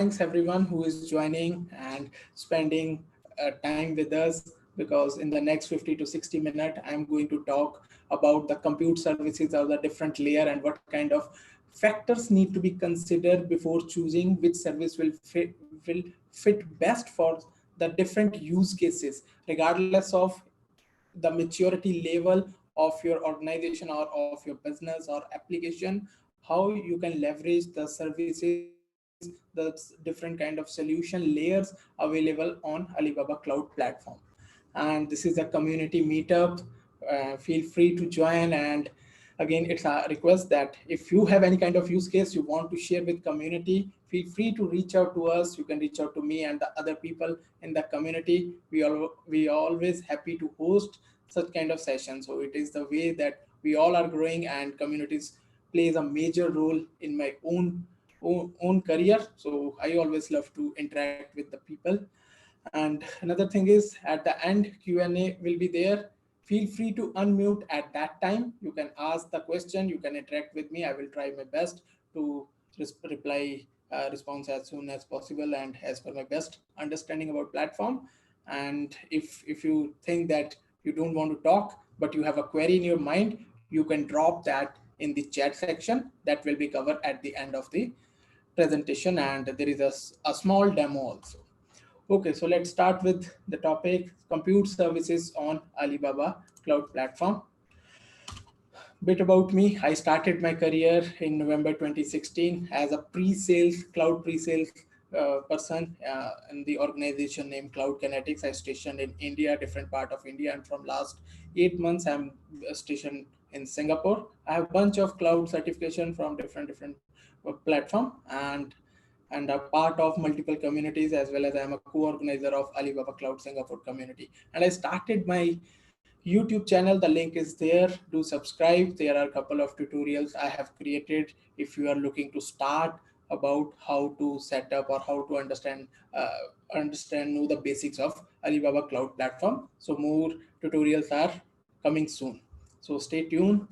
thanks everyone who is joining and spending time with us, because in the next 50 to 60 minutes I'm going to talk about the compute services or the different layer and what kind of factors need to be considered before choosing which service will fit best for the different use cases, regardless of the maturity level of your organization or of your business or application. How you can leverage the services, the different kind of solution layers available on Alibaba Cloud Platform. And this is a community meetup. Feel free to join. And again, it's a request that if you have any kind of use case you want to share with community, feel free to reach out to us. You can reach out to me and the other people in the community. We are always happy to host such kind of sessions. So it is the way that we all are growing, and communities plays a major role in my own career. So I always love to interact with the people. And another thing is, at the end, Q&A will be there. Feel free to unmute at that time. You can ask the question, you can interact with me. I will try my best to reply response as soon as possible and as per my best understanding about platform. And if you think that you don't want to talk but you have a query in your mind, you can drop that in the chat section. That will be covered at the end of the presentation, and there is a small demo also. Okay, so let's start with the topic: compute services on Alibaba Cloud Platform. Bit about me: I started my career in November 2016 as a pre-sales, cloud pre-sales person in the organization named Cloud Kinetics. I stationed in India, different part of India, and from last 8 months I'm stationed in Singapore. I have a bunch of cloud certification from different platform, and a part of multiple communities, as well as I'm a co-organizer of Alibaba Cloud Singapore community. And I started my YouTube channel. The link is there. Do subscribe. There are a couple of tutorials I have created if you are looking to start about how to set up or how to know the basics of Alibaba Cloud Platform. So more tutorials are coming soon. So stay tuned.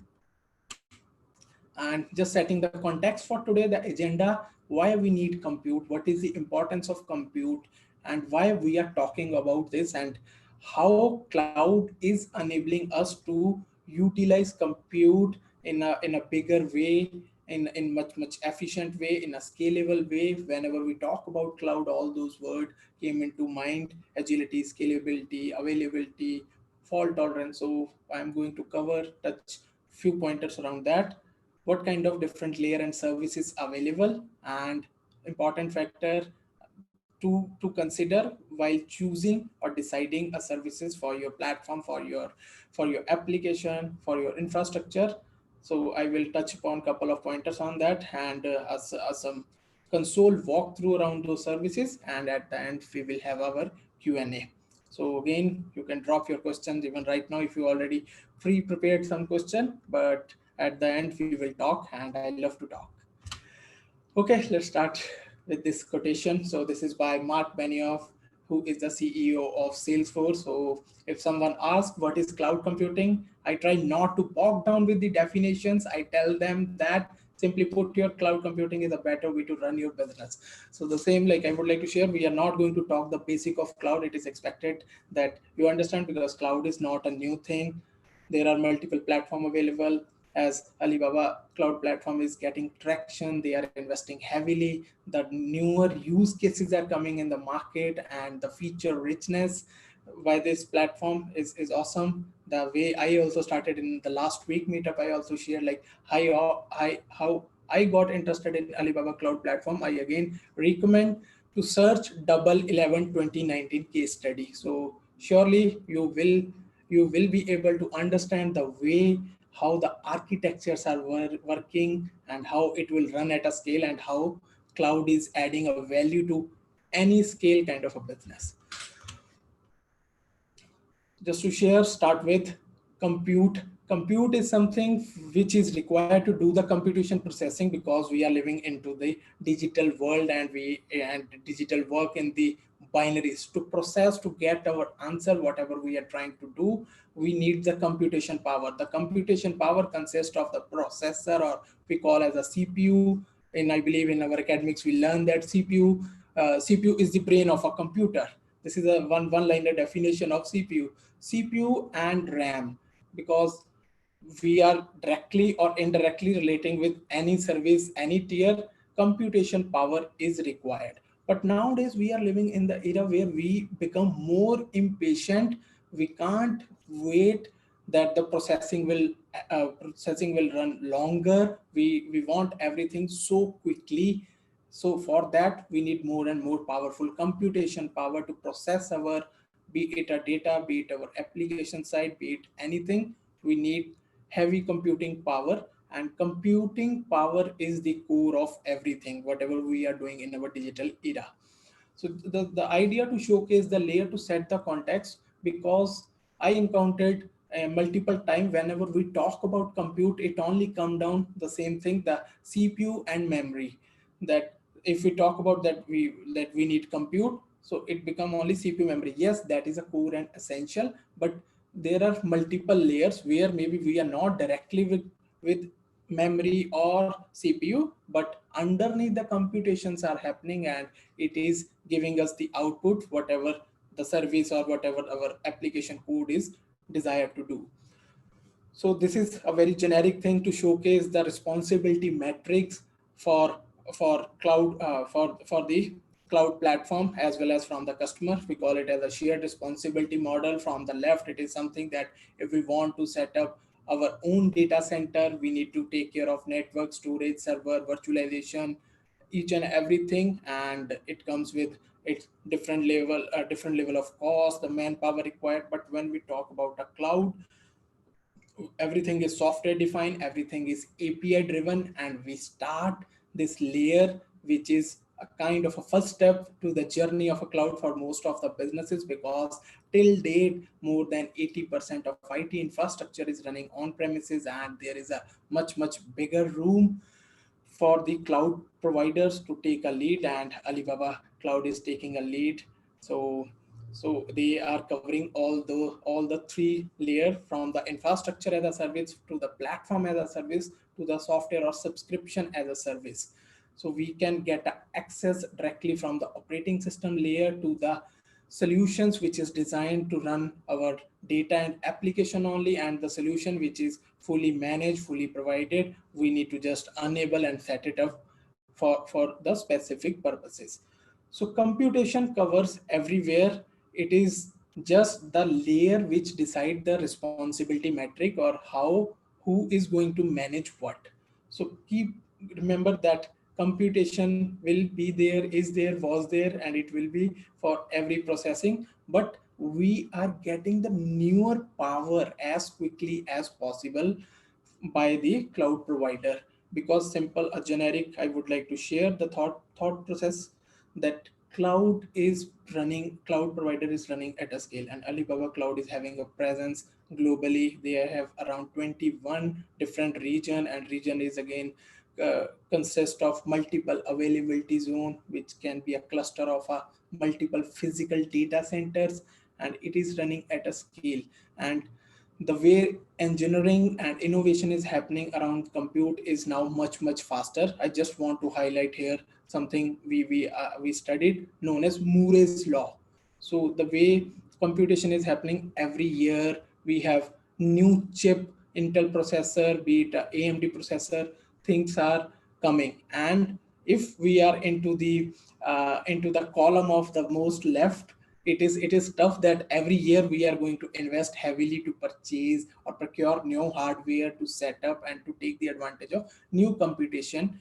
And just setting the context for today, the agenda: why we need compute, what is the importance of compute, and why we are talking about this, and how cloud is enabling us to utilize compute in a bigger way, in much efficient way, in a scalable way. Whenever we talk about cloud, all those words came into mind: agility, scalability, availability, fault tolerance. So I'm going to touch few pointers around that. What kind of different layer and services available, and important factor to consider while choosing or deciding a services for your platform, for your application, for your infrastructure. So I will touch upon a couple of pointers on that, and as some console walkthrough around those services, and at the end we will have our Q&A. So again, you can drop your questions even right now if you already pre-prepared some question, but at the end we will talk, and I love to talk. Okay, let's start with this quotation. So this is by Mark Benioff, who is the CEO of Salesforce. So if someone asks what is cloud computing, I try not to bog down with the definitions. I tell them that, simply put, your cloud computing is a better way to run your business. So the same, like, I would like to share, we are not going to talk the basic of cloud. It is expected that you understand, because cloud is not a new thing. There are multiple platform available. As Alibaba Cloud Platform is getting traction, they are investing heavily. The newer use cases are coming in the market, and the feature richness by this platform is awesome. The way I also started in the last week meetup, I also shared like how I got interested in Alibaba Cloud Platform. I again recommend to search double 11 2019 case study. So surely you will be able to understand the way how the architectures are working, and how it will run at a scale, and how cloud is adding a value to any scale kind of a business. Just to share, start with compute. Compute is something which is required to do the computation processing, because we are living into the digital world, and digital work in the binaries. To process, to get our answer, whatever we are trying to do, we need the computation power. The computation power consists of the processor, or we call as a CPU. And I believe in our academics we learn that CPU CPU is the brain of a computer. This is a one-liner definition of CPU. CPU and RAM, because we are directly or indirectly relating with any service, any tier, computation power is required. But nowadays we are living in the era where we become more impatient. We can't wait that the processing will run longer. We want everything so quickly. So for that, we need more and more powerful computation power to process our, be it a data, be it our application side, be it anything. We need heavy computing power, and computing power is the core of everything, whatever we are doing in our digital era. So the idea to showcase the layer to set the context, because I encountered multiple time whenever we talk about compute, it only come down the same thing, the CPU and memory. That if we talk about that we need compute, so it become only CPU memory. Yes, that is a core and essential, but there are multiple layers where maybe we are not directly with memory or CPU, but underneath the computations are happening, and it is giving us the output, whatever the service or whatever our application code is desired to do. So this is a very generic thing to showcase the responsibility metrics for cloud, for the cloud platform as well as from the customer. We call it as a shared responsibility model. From the left, it is something that if we want to set up our own data center, we need to take care of network, storage, server, virtualization, each and everything, and it comes with its different level of cost, the manpower required. But when we talk about a cloud, everything is software defined, everything is API driven, and we start this layer, which is a kind of a first step to the journey of a cloud for most of the businesses, because till date more than 80% of IT infrastructure is running on premises, and there is a much bigger room for the cloud providers to take a lead, and Alibaba Cloud is taking a lead. So they are covering all the three layer, from the infrastructure as a service to the platform as a service to the software or subscription as a service. So we can get access directly from the operating system layer to the solutions which is designed to run our data and application only, and the solution which is fully managed, fully provided, we need to just enable and set it up for the specific purposes. So computation covers everywhere. It is just the layer which decide the responsibility metric, or how, who is going to manage what. So keep remember that computation will be there, is there, was there, and it will be for every processing. But we are getting the newer power as quickly as possible by the cloud provider. Because simple a generic, I would like to share the thought process, that cloud provider is running at a scale, and Alibaba Cloud is having a presence globally. They have around 21 different region, and region is again consist of multiple availability zone, which can be a cluster of a multiple physical data centers, and it is running at a scale. And the way engineering and innovation is happening around compute is now much faster. I just want to highlight here something we studied, known as Moore's law. So the way computation is happening every year, we have new chip, Intel processor, be it a AMD processor, things are coming. And if we are into the column of the most left, it is tough that every year we are going to invest heavily to purchase or procure new hardware to set up and to take the advantage of new computation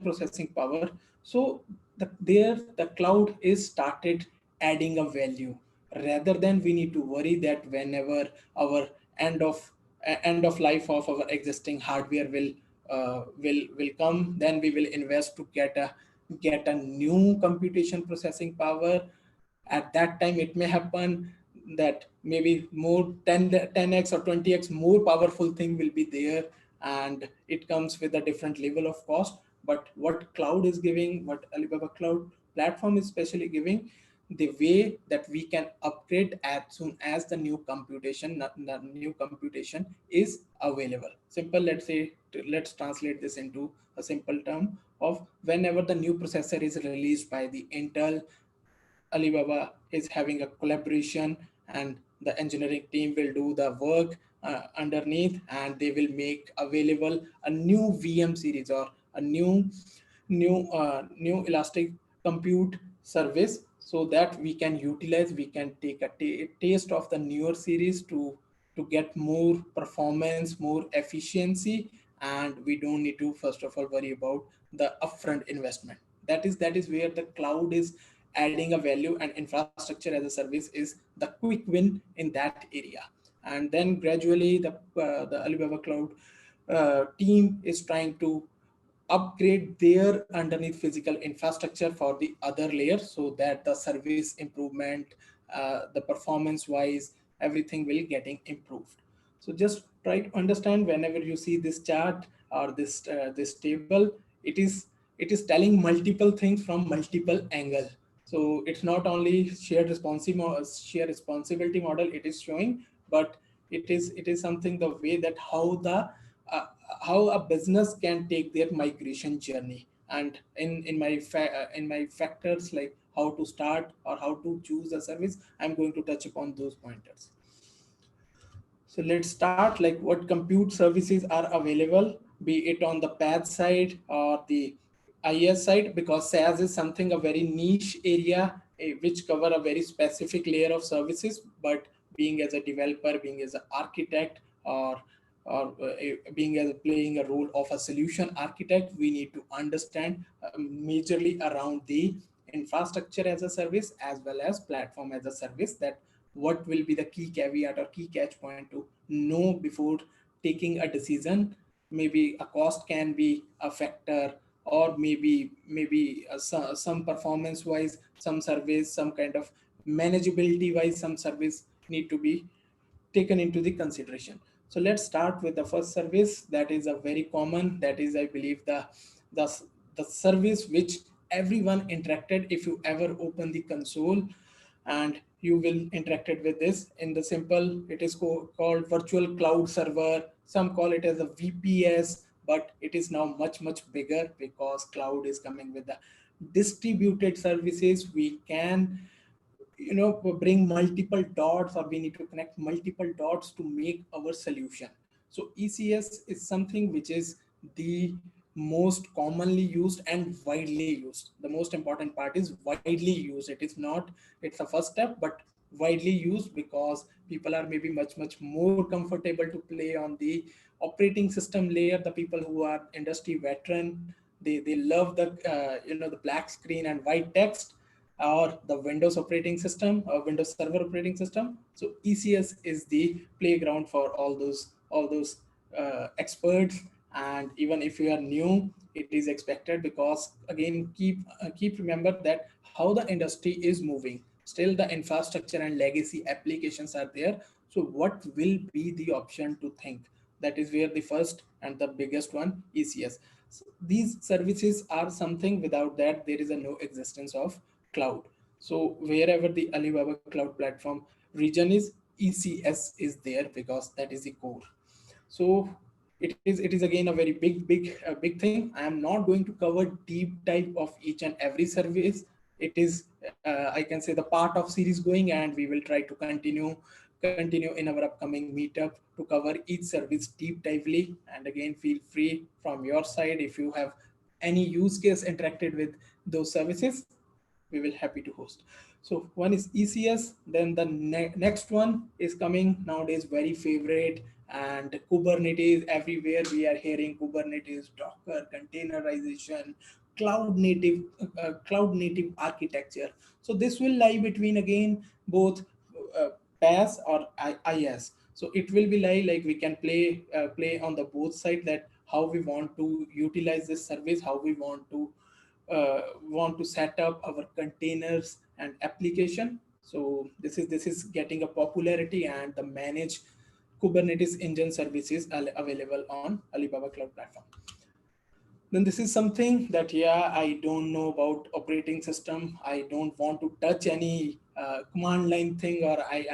processing power. So the cloud is started adding a value, rather than we need to worry that whenever our end of end of life of our existing hardware will come, then we will invest to get a new computation processing power. At that time it may happen that maybe more 10x or 20x more powerful thing will be there, and it comes with a different level of cost. But what cloud is giving, what Alibaba Cloud platform is especially giving, the way that we can upgrade as soon as the new computation is available. Simple, let's say, let's translate this into a simple term. of whenever the new processor is released by the Intel, Alibaba is having a collaboration, and the engineering team will do the work underneath, and they will make available a new VM series or a new elastic compute service, so that we can utilize, we can take a taste of the newer series to get more performance, more efficiency, and we don't need to first of all worry about the upfront investment. That is where the cloud is adding a value, and infrastructure as a service is the quick win in that area. And then gradually the Alibaba cloud team is trying to upgrade their underneath physical infrastructure for the other layer, so that the service improvement, the performance wise, everything will getting improved. So just try to understand whenever you see this chart or this table, it is it is telling multiple things from multiple angle. So it's not only shared responsibility model it is showing, but it is something the way that uh, how a business can take their migration journey. And in my factors, like how to start or how to choose a service, I'm going to touch upon those pointers. So let's start, like what compute services are available, be it on the PaaS side or the IaaS side, because SaaS is something a very niche area, which cover a very specific layer of services. But being as a developer, being as an architect, or being as playing a role of a solution architect, we need to understand majorly around the infrastructure as a service as well as platform as a service, that what will be the key caveat or key catch point to know before taking a decision. Maybe a cost can be a factor, or maybe some performance wise some service, some kind of manageability wise some service need to be taken into the consideration. So let's start with the first service, that is a very common, that is I believe the the service which everyone interacted. If you ever open the console, and you will interacted with this in the simple, it is called virtual cloud server, some call it as a VPS, but it is now much bigger because cloud is coming with the distributed services. We can bring multiple dots, or we need to connect multiple dots to make our solution. So ECS is something which is the most commonly used and widely used. The most important part is widely used. It is not, it's a first step, but widely used because people are maybe much more comfortable to play on the operating system layer. The people who are industry veteran, they love the black screen and white text, or the Windows operating system or Windows Server operating system. So ECS is the playground for all those experts. And even if you are new, it is expected, because again keep remember that how the industry is moving. Still, the infrastructure and legacy applications are there. So what will be the option to think? That is where the first and the biggest one, ECS. So these services are something, without that there is a no existence of cloud. So wherever the Alibaba cloud platform region is, ECS is there because that is the core. So it is again a very big thing. I am not going to cover deep dive of each and every service. It is I can say the part of series going, and we will try to continue in our upcoming meetup to cover each service deep dively. And again, feel free from your side, if you have any use case interacted with those services, we will happy to host. So one is ECS, then the next one is coming nowadays, very favorite, and Kubernetes. Everywhere we are hearing Kubernetes, Docker, containerization, cloud native architecture. So this will lie between again both uh, PaaS or IaaS. So it will be like we can play on the both side, that how we want to utilize this service, how we want to set up our containers and application. So this is getting a popularity, and the managed Kubernetes engine services are available on Alibaba Cloud Platform. Then this is something that, yeah, I don't know about operating system. I don't want to touch any command line thing, or I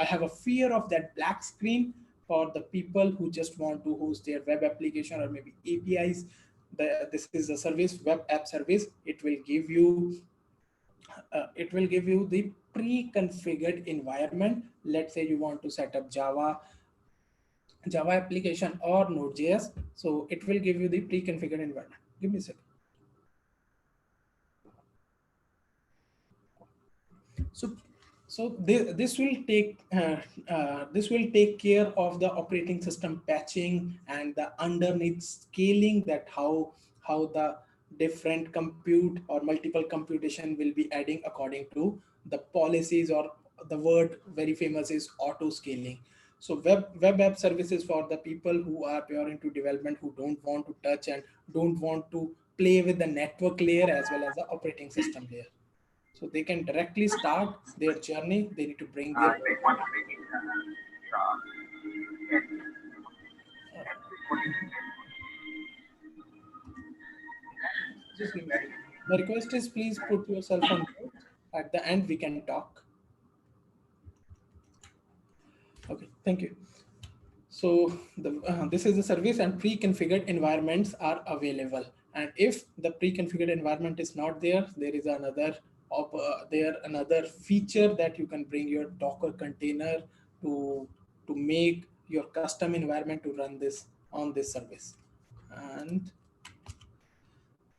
have a fear of that black screen for the people who just want to host their web application or maybe APIs. this is a service, web app service. It will give you the pre-configured environment. Let's say you want to set up Java application or Node.js. So it will give you the pre-configured environment. Give me a second. So, this will take care of the operating system patching and the underneath scaling, that how the different compute or multiple computation will be adding according to the policies, or the word very famous is auto scaling. So web app services for the people who are pure into development, who don't want to touch and don't want to play with the network layer as well as the operating system layer. So they can directly start their journey. They need to bring their just give me a second. The request is please put yourself on mute. At the end, we can talk. Okay, thank you. So this is the service, and pre-configured environments are available. And if the pre-configured environment is not there, there is another feature that you can bring your Docker container to make your custom environment to run this on this service. And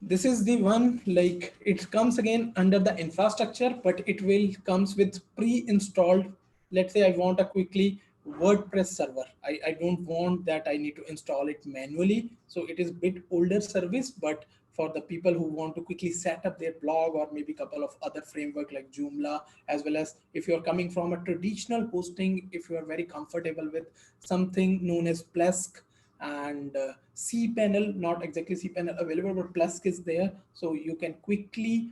this is the one, like it comes again under the infrastructure, but it will comes with pre-installed. Let's say I want a quickly WordPress server. I don't want that I need to install it manually. So it is bit older service, but for the people who want to quickly set up their blog, or maybe a couple of other framework like Joomla, as well as if you're coming from a traditional hosting, if you are very comfortable with something known as Plesk and cPanel, not exactly cPanel available, but Plusk is there. So you can quickly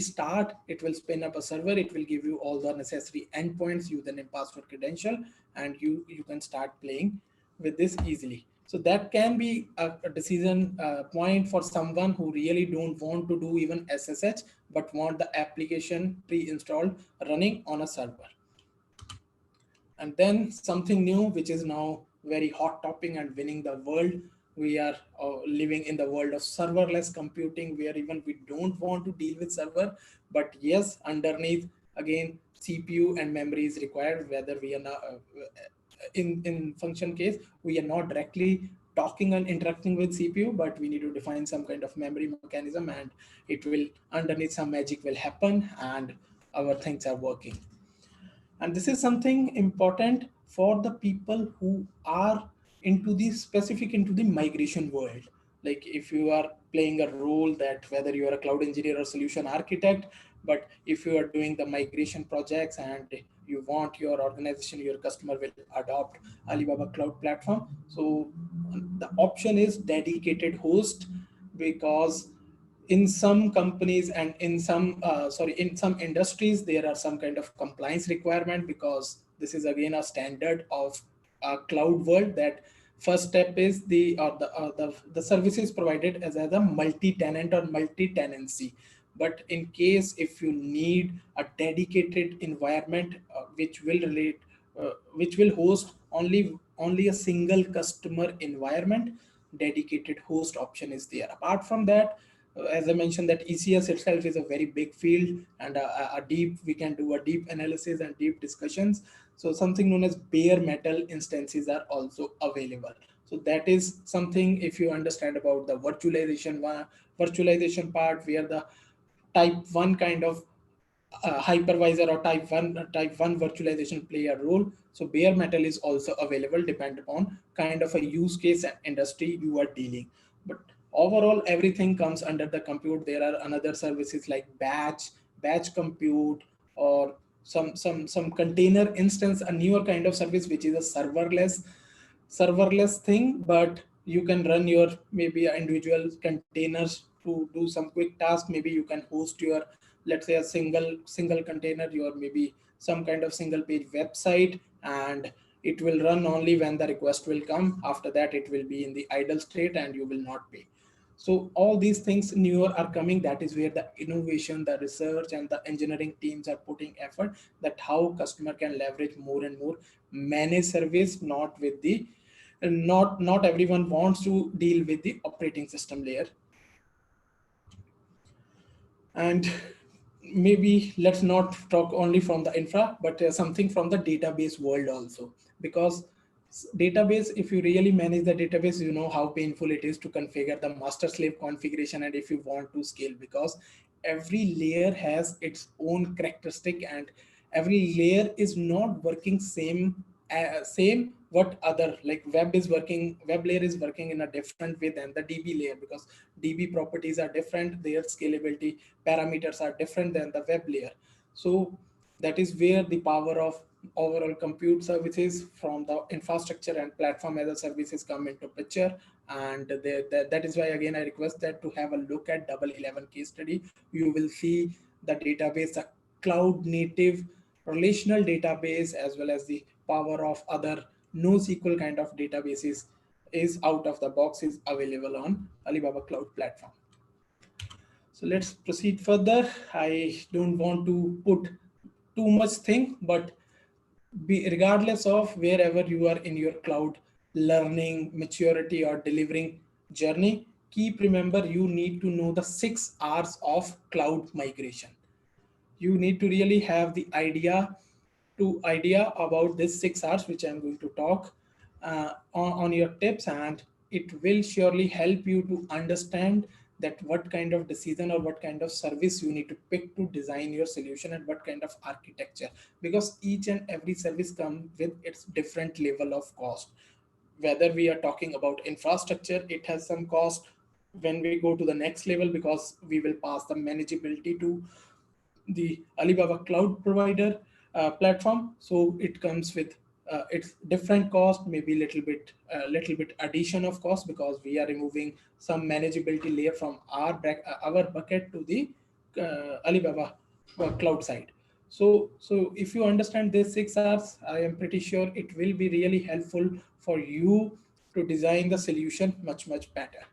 start. It will spin up a server. It will give you all the necessary endpoints, username, password, credential, and you can start playing with this easily. So that can be a decision point for someone who really don't want to do even SSH, but want the application pre-installed running on a server. And then something new, which is now very hot topic and winning the world. We are living in the world of serverless computing, where even we don't want to deal with server, but yes, underneath again CPU and memory is required. Whether we are not in function case, we are not directly talking and interacting with CPU, but we need to define some kind of memory mechanism, and it will underneath some magic will happen, and our things are working. And this is something important for the people who are into the specific into the migration world. Like if you are playing a role, that whether you are a cloud engineer or solution architect, but if you are doing the migration projects and you want your organization, your customer will adopt Alibaba cloud platform, so the option is dedicated host. Because in some companies and in some in some industries, there are some kind of compliance requirement, because this is again a standard of a cloud world, that first step is the services provided as a multi-tenant or multi-tenancy. But in case if you need a dedicated environment which will host only a single customer environment, dedicated host option is there. Apart from that, as I mentioned, that ECS itself is a very big field, and a deep we can do a deep analysis and deep discussions. So something known as bare metal instances are also available. So that is something, if you understand about the virtualization part, where the type 1 kind of hypervisor or type 1 virtualization play a role. So bare metal is also available, depend upon kind of a use case and industry you are dealing. But overall, everything comes under the compute. There are another services like batch compute, or some container instance, a newer kind of service which is a serverless thing, but you can run your maybe individual containers to do some quick task. Maybe you can host your, let's say, a single container, your maybe some kind of single page website, and it will run only when the request will come. After that, it will be in the idle state and you will not pay. So all these things newer are coming. That is where the innovation, the research, and the engineering teams are putting effort, that how customer can leverage more and more managed service, not with the and not everyone wants to deal with the operating system layer. And maybe let's not talk only from the infra, but something from the database world also, because database, if you really manage the database, you know how painful it is to configure the master slave configuration, and if you want to scale, because every layer has its own characteristic, and every layer is not working same what other, like web layer is working in a different way than the DB layer, because DB properties are different, their scalability parameters are different than the web layer. So that is where the power of overall compute services from the infrastructure and platform as a services come into picture. And that is why again I request that to have a look at double 11 case study. You will see the database, a cloud native relational database, as well as the power of other NoSQL kind of databases is out of the box, is available on Alibaba Cloud Platform. So let's proceed further. I don't want to put too much thing, but regardless of wherever you are in your cloud learning, maturity, or delivering journey, keep remember you need to know the 6 R's of cloud migration. You need to really have the idea about this 6 R's, which I'm going to talk on your tips, and it will surely help you to understand that what kind of decision or what kind of service you need to pick to design your solution, and what kind of architecture, because each and every service comes with its different level of cost. Whether we are talking about infrastructure, it has some cost. When we go to the next level, because we will pass the manageability to the Alibaba cloud provider platform. So it comes with its different cost, maybe little bit addition of cost, because we are removing some manageability layer from our bucket to the Alibaba cloud side. So if you understand these 6 R's, I am pretty sure it will be really helpful for you to design the solution much better.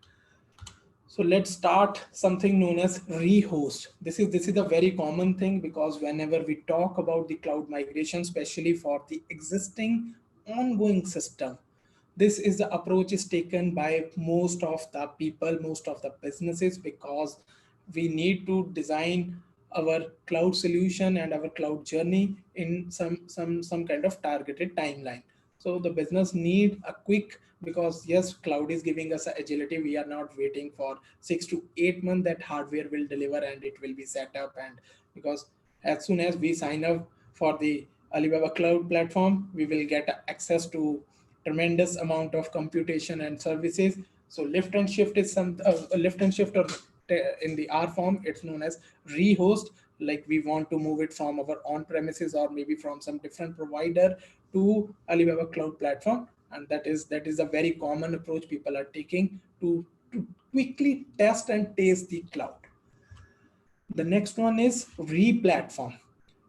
So let's start something known as rehost. This is a very common thing, because whenever we talk about the cloud migration, especially for the existing ongoing system, this is the approach is taken by most of the people, most of the businesses, because we need to design our cloud solution and our cloud journey in some kind of targeted timeline. So the business need a quick, because yes, cloud is giving us agility. We are not waiting for 6 to 8 months that hardware will deliver and it will be set up. And because as soon as we sign up for the Alibaba cloud platform, we will get access to tremendous amount of computation and services. So lift and shift is some lift and shift, or in the R form, it's known as rehost. Like we want to move it from our on premises or maybe from some different provider to Alibaba cloud platform, and that is a very common approach people are taking to quickly test and taste the cloud. The next one is re-platform.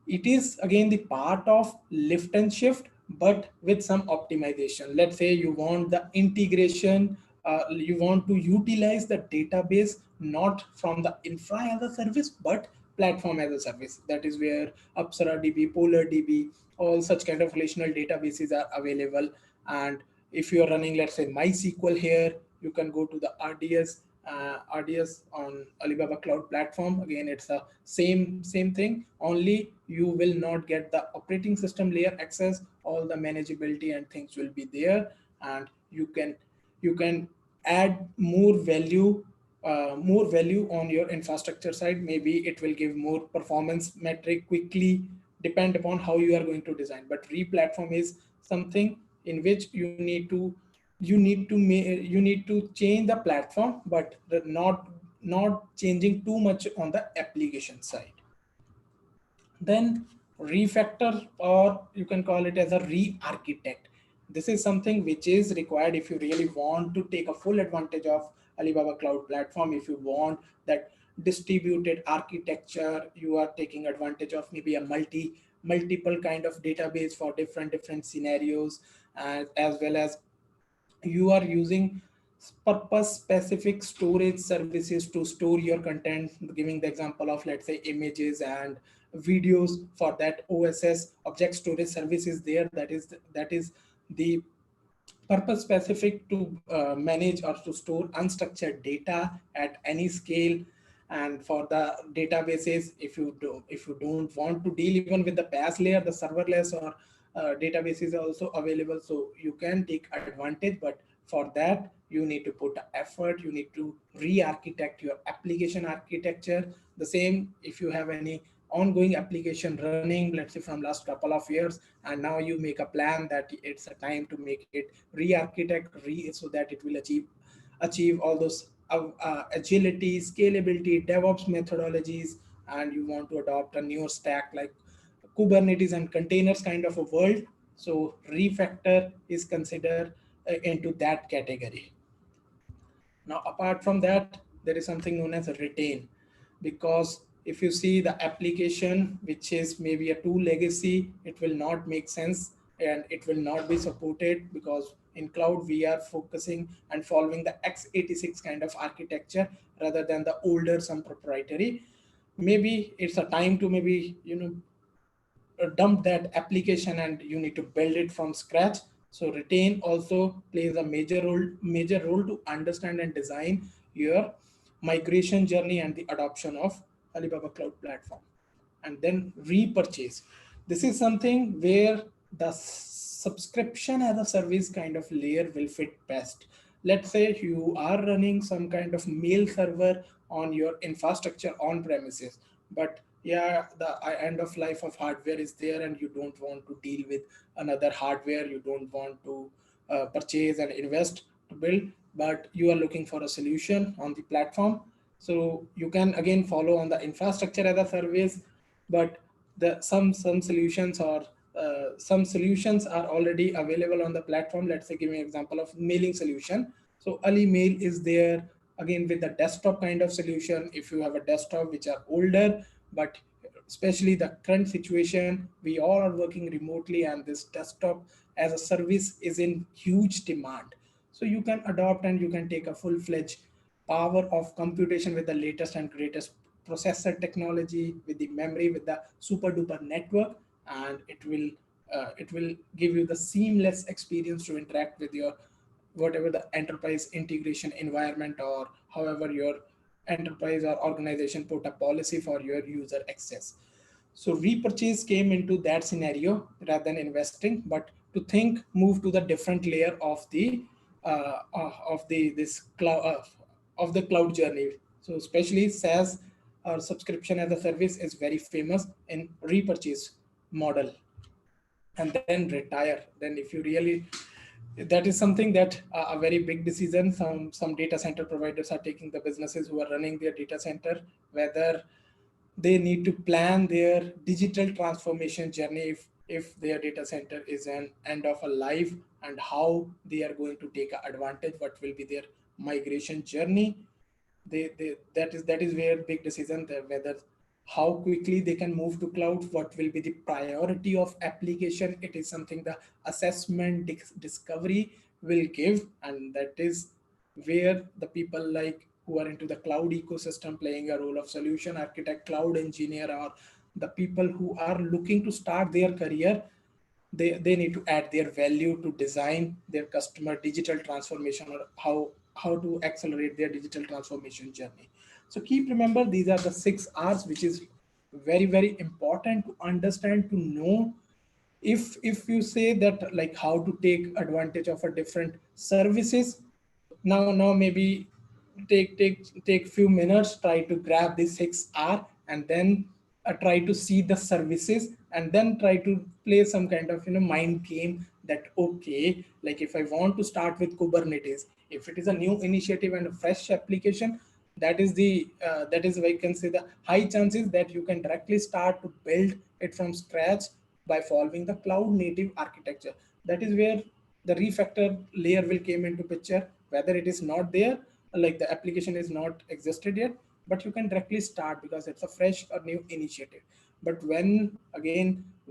It is again the part of lift and shift, but with some optimization. Let's say you want the integration, you want to utilize the database not from the infra as a service, but platform as a service. That is where Apsara DB, Polar DB, all such kind of relational databases are available. And if you are running, let's say MySQL here, you can go to the RDS on Alibaba cloud platform. Again, it's a same thing, only you will not get the operating system layer access. All the manageability and things will be there, and you can add more value on your infrastructure side. Maybe it will give more performance metric quickly, depend upon how you are going to design. But re-platform is something in which you need to change the platform, but not changing too much on the application side. Then refactor, or you can call it as a re-architect. This is something which is required if you really want to take a full advantage of Alibaba cloud platform. If you want that distributed architecture, you are taking advantage of maybe a multiple kind of database for different scenarios, as well as you are using purpose specific storage services to store your content, giving the example of, let's say, images and videos. For that, OSS object storage service is there. That is the purpose specific to manage or to store unstructured data at any scale. And for the databases, if you don't want to deal even with the PaaS layer, the serverless or database is also available, so you can take advantage. But for that you need to put effort, you need to re-architect your application architecture. The same if you have any ongoing application running, let's say from last couple of years, and now you make a plan that it's a time to make it re-architect so that it will achieve all those agility, scalability, DevOps methodologies, and you want to adopt a newer stack like Kubernetes and containers kind of a world. So refactor is considered into that category. Now, apart from that, there is something known as a retain, because if you see the application, which is maybe a two legacy, it will not make sense and it will not be supported, because in cloud we are focusing and following the x86 kind of architecture rather than the older some proprietary. Maybe it's a time to maybe dump that application and you need to build it from scratch. So retain also plays a major role to understand and design your migration journey and the adoption of Alibaba cloud platform. And then repurchase, this is something where the subscription as a service kind of layer will fit best. Let's say you are running some kind of mail server on your infrastructure on premises, but yeah, the end of life of hardware is there and you don't want to deal with another hardware, you don't want to purchase and invest to build, but you are looking for a solution on the platform. So you can again follow on the infrastructure as a service, but the some solutions or some solutions are already available on the platform. Let's say give me an example of mailing solution. So Ali Mail is there again with the desktop kind of solution. If you have a desktop which are older, but especially the current situation, we all are working remotely and this desktop as a service is in huge demand. So you can adopt and you can take a full-fledged power of computation with the latest and greatest processor technology, with the memory, with the super duper network, and it will give you the seamless experience to interact with your whatever the enterprise integration environment, or however your enterprise or organization put a policy for your user access. So repurchase came into that scenario rather than investing, but to think move to the different layer of the this cloud of the cloud journey. So especially SaaS or subscription as a service is very famous in repurchase model. And then retire. Then if you really, that is something that a very big decision some data center providers are taking, the businesses who are running their data center, whether they need to plan their digital transformation journey if their data center is an end of a life, and how they are going to take advantage, what will be their migration journey. That is where big decision there, whether how quickly they can move to cloud, what will be the priority of application, it is something the assessment discovery will give. And that is where the people like who are into the cloud ecosystem playing a role of solution architect, cloud engineer, or the people who are looking to start their career, they need to add their value to design their customer digital transformation, or how to accelerate their digital transformation journey. So keep remember these are the 6 R's, which is very important to understand, to know. If you say that like how to take advantage of a different services, now maybe take few minutes, try to grab this 6 R, and then try to see the services, and then try to play some kind of mind game that okay, like if I want to start with Kubernetes, if it is a new initiative and a fresh application, that is why I can say the high chances that you can directly start to build it from scratch by following the cloud native architecture. That is where the refactor layer will came into picture, whether it is not there, like the application is not existed yet, but you can directly start because it's a fresh or new initiative. But when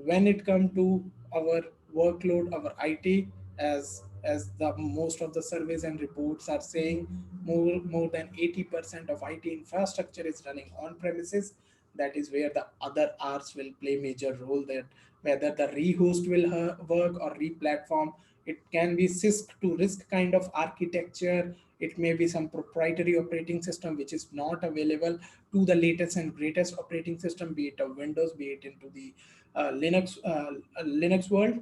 it come to our workload, our IT, as the most of the surveys and reports are saying, more than 80% of IT infrastructure is running on premises. That is where the other R's will play major role there, whether the rehost will work or replatform, It can be CISC to RISC kind of architecture. It may be some proprietary operating system which is not available to the latest and greatest operating system, be it a Windows, be it into the Linux world.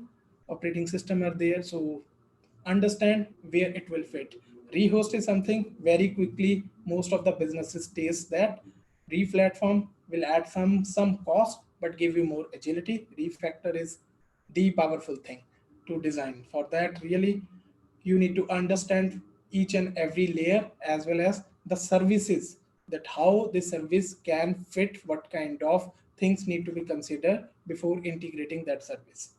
Operating system are there, so understand where it will fit. Rehost is something very quickly most of the businesses taste that. Replatform will add some cost but give you more agility. Refactor is the powerful thing to design. For that, really, you need to understand each and every layer as well as the services, that how the service can fit, what kind of things need to be considered before integrating that service.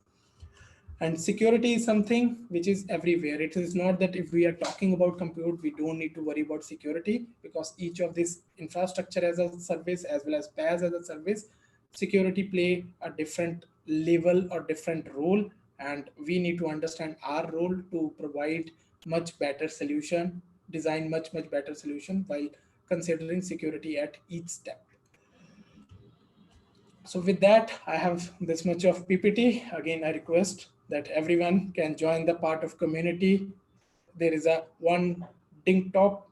And security is something which is everywhere. It is not that if we are talking about compute we don't need to worry about security, because each of this infrastructure as a service as well as PaaS as a service, security play a different level or different role, and we need to understand our role to provide much better solution, design much better solution while considering security at each step. So with that, I have this much of PPT. Again, I request that everyone can join the part of community. There is a one Ding Talk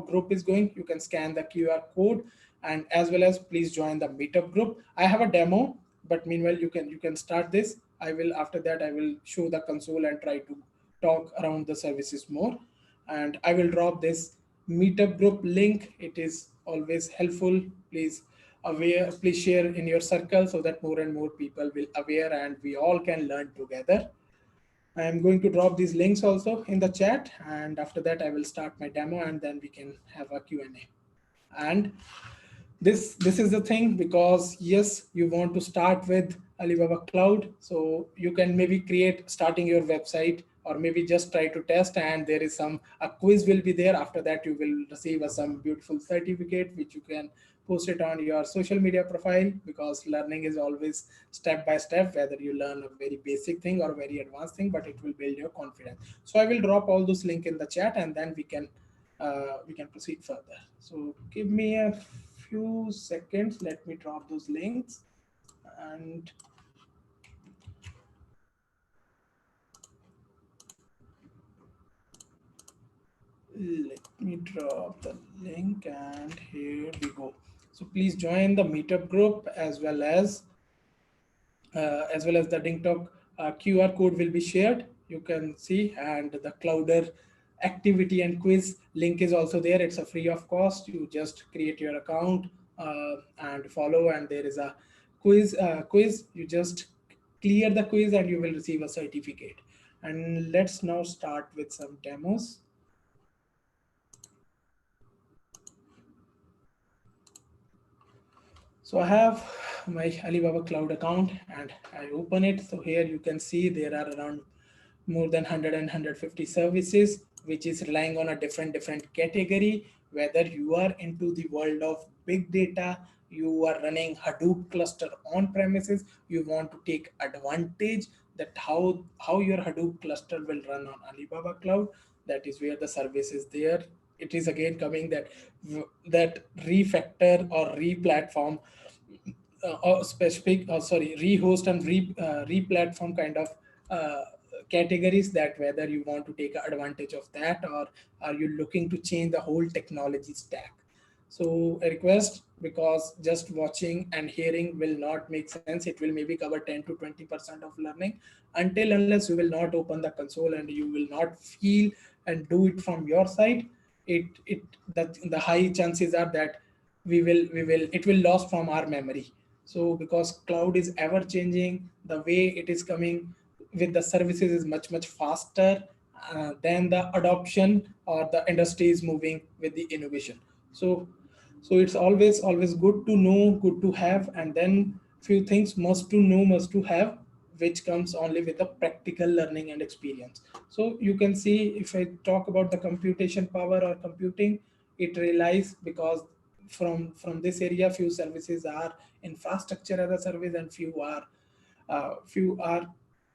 group is going. You can scan the QR code, and as well as please join the meetup group. I have a demo, but meanwhile you can start this. I will after that I will show the console and try to talk around the services more, and I will drop this meetup group link. It is always helpful. Please share in your circle so that more and more people will aware and we all can learn together. I am going to drop these links also in the chat, and after that I will start my demo and then we can have a Q&A. And this is the thing, because yes, you want to start with Alibaba Cloud, so you can maybe create starting your website or maybe just try to test, and there is some a quiz will be there. After that you will receive some beautiful certificate which you can post it on your social media profile, because learning is always step by step, whether you learn a very basic thing or a very advanced thing, but it will build your confidence. So I will drop all those link in the chat and then we can proceed further. So give me a few seconds. Let me drop those links, and let me drop the link, and here we go. So please join the meetup group as well as the DingTalk QR code will be shared. You can see, and the Clouder activity and quiz link is also there. It's a free of cost. You just create your account and follow, and there is a quiz. You just clear the quiz and you will receive a certificate. And let's now start with some demos. So I have my Alibaba Cloud account and I open it. So here you can see there are around more than 100 and 150 services, which is relying on a different category. Whether you are into the world of big data, you are running Hadoop cluster on premises, you want to take advantage that how your Hadoop cluster will run on Alibaba Cloud. That is where the service is there. It is again coming that refactor or replatform or specific sorry rehost and replatform kind of uh, categories, that whether you want to take advantage of that or are you looking to change the whole technology stack. So a request, because just watching and hearing will not make sense. It will maybe cover 10 to 20% of learning, until unless you will not open the console and you will not feel and do it from your side. It the high chances are that we will it will lost from our memory. So because cloud is ever changing, the way it is coming with the services is much faster than the adoption or the industry is moving with the innovation. So so it's always good to know, good to have, and then few things must to know, must to have, which comes only with the practical learning and experience. So you can see, if I talk about the computation power or computing, it relies, because from this area few services are infrastructure as a service and few are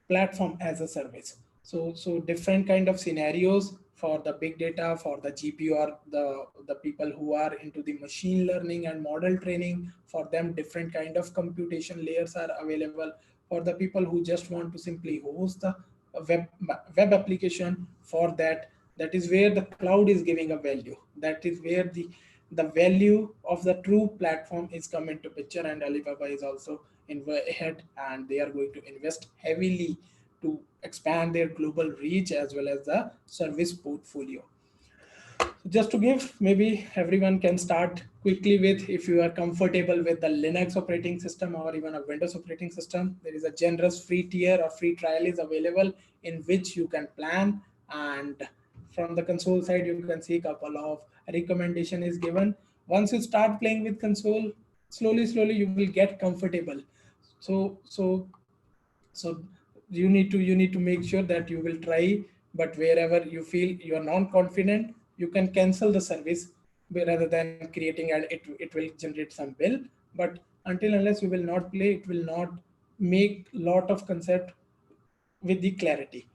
platform as a service. So different kind of scenarios for the big data, for the GPU, or the people who are into the machine learning and model training. For them, different kind of computation layers are available. For the people who just want to simply host the a web application for that. That is where the cloud is giving a value. That is where the value of the true platform is come into picture, and Alibaba is also in ahead, and they are going to invest heavily to expand their global reach as well as the service portfolio. Just to give, maybe everyone can start quickly with, if you are comfortable with the Linux operating system or even a Windows operating system, there is a generous free tier or free trial is available in which you can plan. And from the console side, you can see a couple of recommendation is given. Once you start playing with console, slowly you will get comfortable. So so so you need to make sure that you will try, but wherever you feel you are non confident, you can cancel the service rather than creating, and it will generate some bill. But until unless you will not play, it will not make lot of concept with the clarity.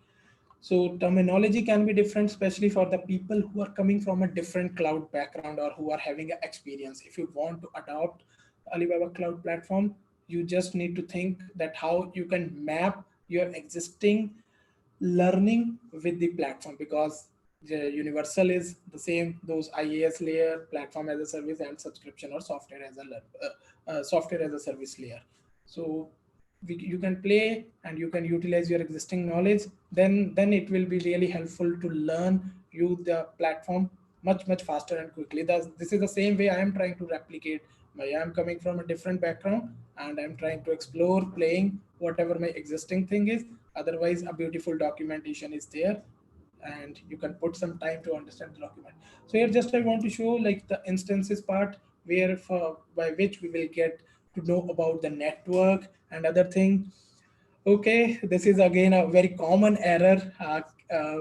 So terminology can be different, especially for the people who are coming from a different cloud background or who are having an experience. If you want to adopt Alibaba cloud platform, you just need to think that how you can map your existing learning with the platform, because the universal is the same, those IaaS layer, platform as a service, and subscription or software as a software as a service layer. So you can play and you can utilize your existing knowledge, then it will be really helpful to learn you the platform much faster and quickly. This is the same way I am trying to replicate. I am coming from a different background, and I'm trying to explore playing whatever my existing thing is. Otherwise, a beautiful documentation is there, and you can put some time to understand the document. So here just I want to show like the instances part, where for by which we will get to know about the network and other thing. Okay, this is again a very common error.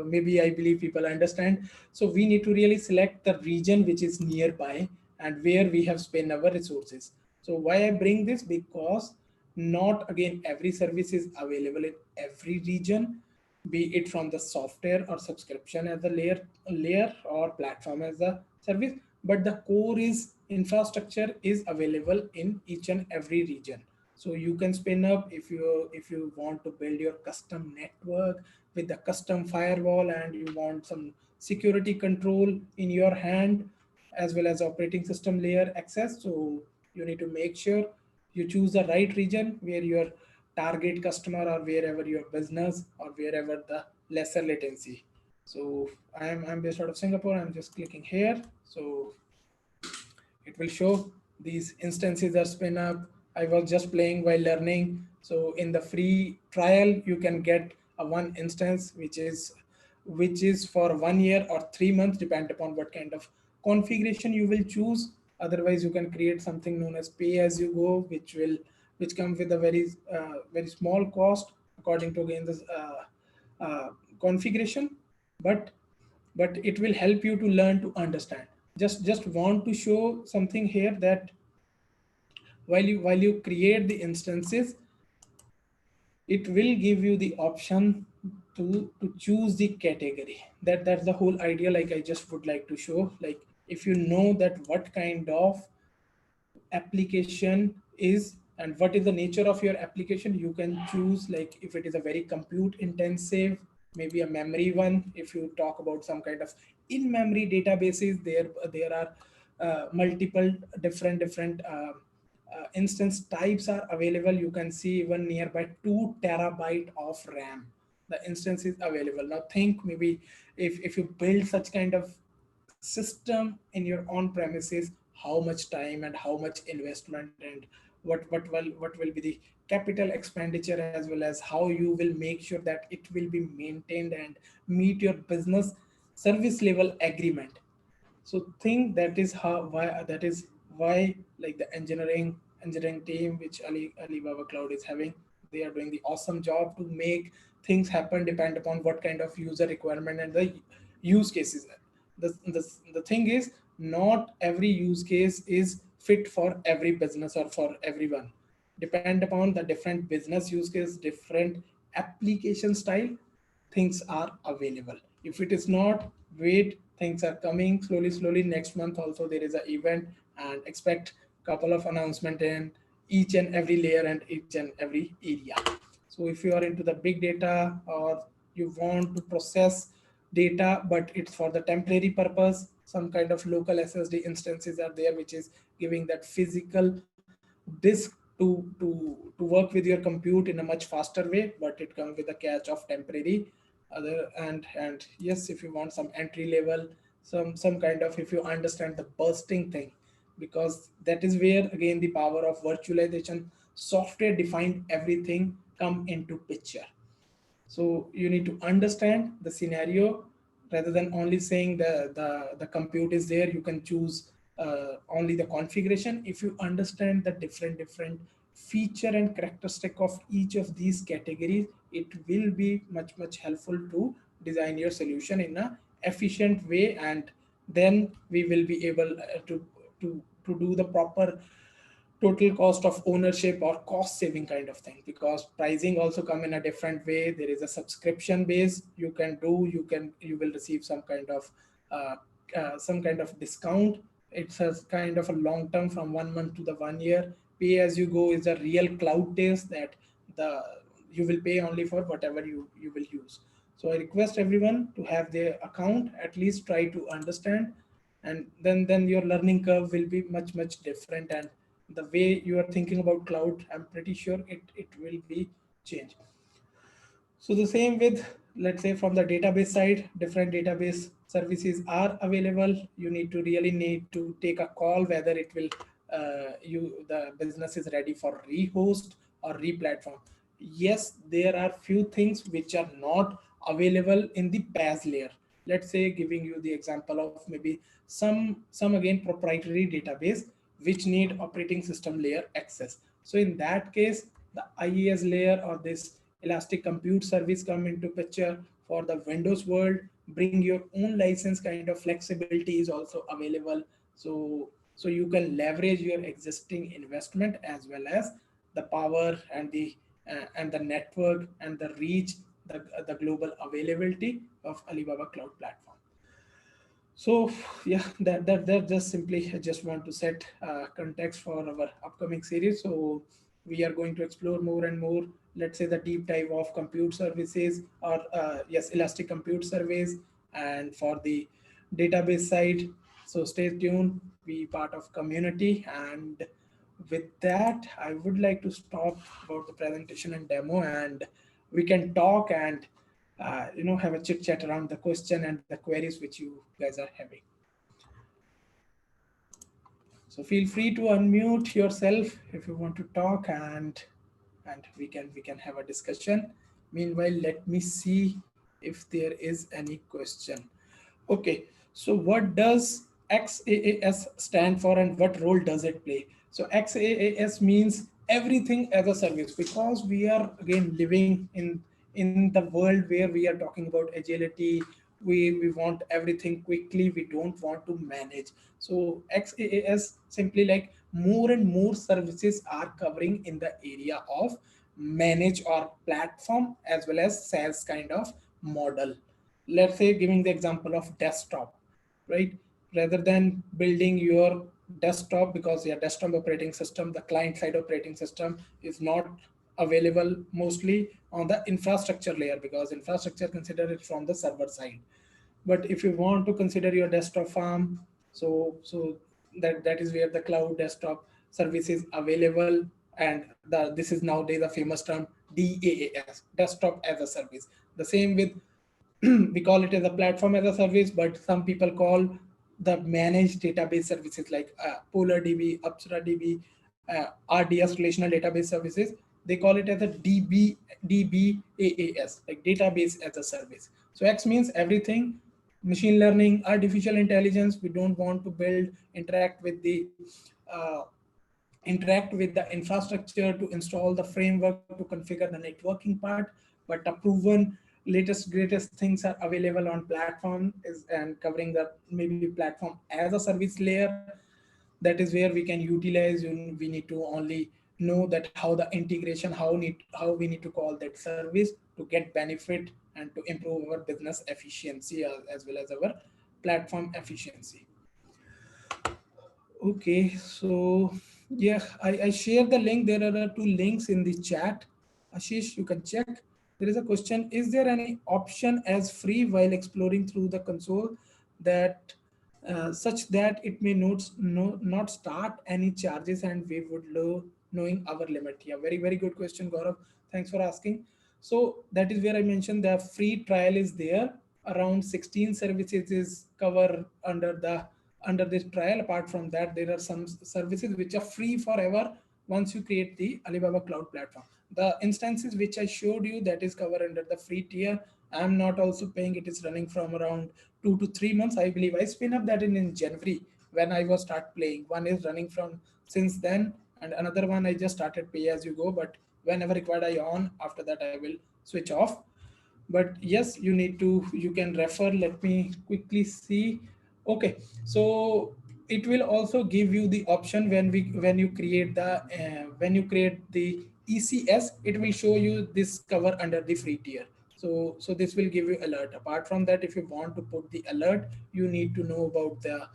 Maybe I believe people understand. So we need to really select the region which is nearby and where we have spent our resources. So why I bring this? Because not again every service is available in every region, be it from the software or subscription as a layer or platform as a service, but the core is infrastructure is available in each and every region. So you can spin up, if you want to build your custom network with the custom firewall, and you want some security control in your hand as well as operating system layer access. So you need to make sure you choose the right region where your target customer or wherever your business or wherever the lesser latency. So I'm based out of Singapore. I'm just clicking here. So it will show these instances are spin up. I was just playing while learning. So in the free trial, you can get a one instance which is for 1 year or 3 months, depend upon what kind of configuration you will choose. Otherwise, you can create something known as pay as you go, which comes with a very small cost according to again this configuration. But it will help you to learn to understand. Just want to show something here, that while you create the instances, it will give you the option to choose the category. That's the whole idea. Like I just would like to show, like if you know that what kind of application is and what is the nature of your application, you can choose, like if it is a very compute intensive, maybe a memory one. If you talk about some kind of in memory databases, there are multiple different instance types are available. You can see even nearby 2 terabyte of RAM, the instance is available. Now think, maybe if you build such kind of system in your own premises, how much time and how much investment, and what will be the capital expenditure, as well as how you will make sure that it will be maintained and meet your business service level agreement. So think that is why like the engineering team which Alibaba Cloud is having, they are doing the awesome job to make things happen depend upon what kind of user requirement and the use cases. The thing is, not every use case is fit for every business or for everyone. Depend upon the different business use case, different application style, things are available. If it is not, wait, things are coming slowly. Next month also there is an event, and expect couple of announcement in each and every layer and each and every area. So if you are into the big data, or you want to process data, but it's for the temporary purpose. Some kind of local SSD instances are there, which is giving that physical disk to work with your compute in a much faster way, but it comes with a catch of temporary. And yes, if you want some entry level, some kind of, if you understand the bursting thing, because that is where again the power of virtualization, software defined everything come into picture. So you need to understand the scenario rather than only saying the compute is there. You can choose only the configuration. If you understand the different feature and characteristic of each of these categories, it will be much helpful to design your solution in a efficient way, and then we will be able to do the proper total cost of ownership or cost saving kind of thing, because pricing also come in a different way. There is a subscription base you can do, you will receive uh, some kind of discount. It's a kind of a long term from 1 month to the 1 year. Pay as you go is a real cloud test that the you will pay only for whatever you will use. So I request everyone to have their account, at least try to understand, and then your learning curve will be much different, and the way you are thinking about cloud, I'm pretty sure it will be changed. So the same with, let's say, from the database side, different database services are available. You need to really need to take a call whether it will the business is ready for rehost or replatform. Yes, there are few things which are not available in the PaaS layer. Let's say, giving you the example of maybe some again proprietary database which need operating system layer access. So in that case, the IES layer or this elastic compute service come into picture. For the Windows world, bring your own license kind of flexibility is also available. So you can leverage your existing investment as well as the power and the network and the reach, the global availability of Alibaba cloud platform. So yeah, that just simply, I just want to set context for our upcoming series. So we are going to explore more and more, let's say, the deep dive of compute services, or yes, elastic compute service, and for the database side. So stay tuned, be part of community, and with that, I would like to stop about the presentation and demo, and we can talk and have a chit chat around the question and the queries which you guys are having. So feel free to unmute yourself if you want to talk, and we can have a discussion. Meanwhile, let me see if there is any question. Okay, so what does XaaS stand for and what role does it play? So XaaS means everything as a service, because we are again living in the world where we are talking about agility. We want everything quickly. We don't want to manage. So XaaS simply like more and more services are covering in the area of manage or platform as well as SaaS kind of model. Let's say, giving the example of desktop, right? Rather than building your desktop, because your desktop operating system, the client side operating system, is not available mostly on the infrastructure layer, because infrastructure consider it from the server side. But if you want to consider your desktop farm, so that is where the cloud desktop service is available. And this is nowadays a famous term, DaaS, desktop as a service. The same with we call it as a platform as a service, but some people call the managed database services like PolarDB, ApsaraDB, RDS, relational database services. They call it as a DBAAS, like database as a service. So X means everything, machine learning, artificial intelligence. We don't want to build, uh, interact with the infrastructure to install the framework to configure the networking part, but a proven latest greatest things are available on platform is, and covering the maybe platform as a service layer. That is where we can utilize, we need to only know that how the integration, how we need to call that service to get benefit and to improve our business efficiency, as well as our platform efficiency. Okay, so yeah, I share the link. There are two links in the chat. Ashish, you can check. There is a question: is there any option as free while exploring through the console that such that it may not start any charges and we would knowing our limit? Yeah, very very good question, Gaurav. Thanks for asking. So that is where I mentioned the free trial is there. Around 16 services is cover under this trial. Apart from that, there are some services which are free forever once you create the Alibaba Cloud platform. The instances which I showed you, that is covered under the free tier. I'm not also paying. It is running from around 2 to 3 months. I believe I spin up that in January when I was start playing. One is running from since then, and another one I just started pay as you go. But whenever required, I on. After that, I will switch off. But yes, you need to, you can refer. Let me quickly see. Okay, so it will also give you the option when you create the ECS, it will show you this cover under the free tier. So this will give you alert. Apart from that, if you want to put the alert, you need to know about the